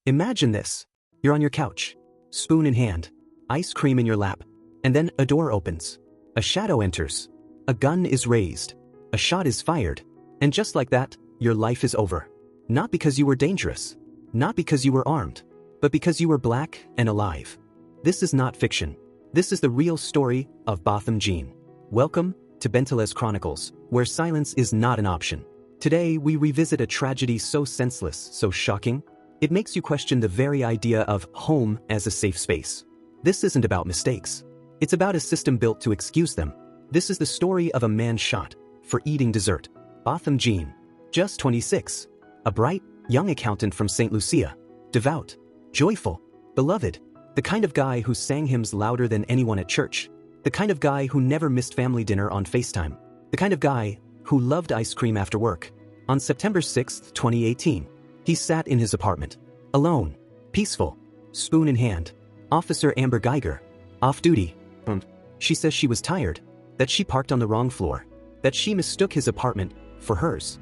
Imagine this. You're on your couch, spoon in hand, ice cream in your lap, and then a door opens. A shadow enters. A gun is raised. A shot is fired. And just like that, your life is over. Not because you were dangerous. Not because you were armed. But because you were black and alive. This is not fiction. This is the real story of Botham Jean. Welcome to Bentalez Chronicles, where silence is not an option. Today we revisit a tragedy so senseless, so shocking, it makes you question the very idea of home as a safe space. This isn't about mistakes. It's about a system built to excuse them. This is the story of a man shot for eating dessert. Botham Jean, just 26, a bright, young accountant from St. Lucia, devout, joyful, beloved, the kind of guy who sang hymns louder than anyone at church, the kind of guy who never missed family dinner on FaceTime, the kind of guy who loved ice cream after work. On September 6, 2018, he sat in his apartment, alone, peaceful, spoon in hand. Officer Amber Geiger, off duty. She says she was tired, that she parked on the wrong floor, that she mistook his apartment for hers.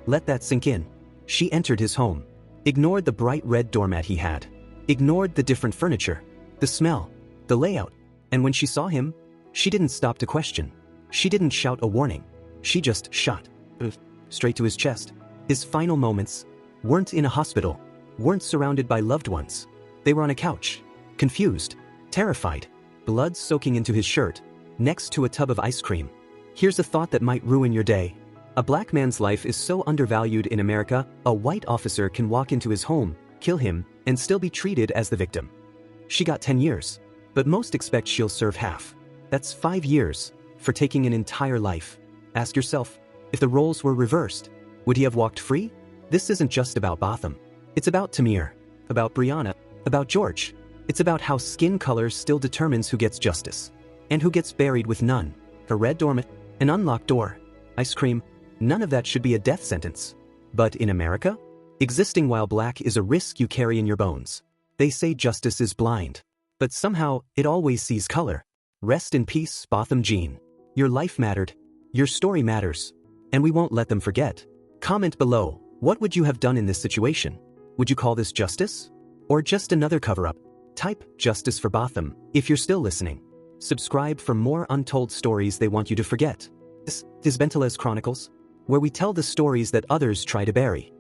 Let that sink in. She entered his home, ignored the bright red doormat he had, ignored the different furniture, the smell, the layout, and when she saw him, she didn't stop to question. She didn't shout a warning. She just shot straight to his chest. His final moments weren't in a hospital, weren't surrounded by loved ones. They were on a couch, confused, terrified, blood soaking into his shirt, next to a tub of ice cream. Here's a thought that might ruin your day. A black man's life is so undervalued in America, a white officer can walk into his home, kill him, and still be treated as the victim. She got 10 years, but most expect she'll serve half. That's 5 years for taking an entire life. Ask yourself, if the roles were reversed, would he have walked free? This isn't just about Botham. It's about Tamir, about Brianna, about George. It's about how skin color still determines who gets justice and who gets buried with none. A red doormat, an unlocked door, ice cream, none of that should be a death sentence. But in America, existing while black is a risk you carry in your bones. They say justice is blind, but somehow it always sees color. Rest in peace, Botham Jean. Your life mattered, your story matters, and we won't let them forget. Comment below, what would you have done in this situation? Would you call this justice? Or just another cover-up? Type justice for Botham if you're still listening. Subscribe for more untold stories they want you to forget. This is Bentalez Chronicles, where we tell the stories that others try to bury.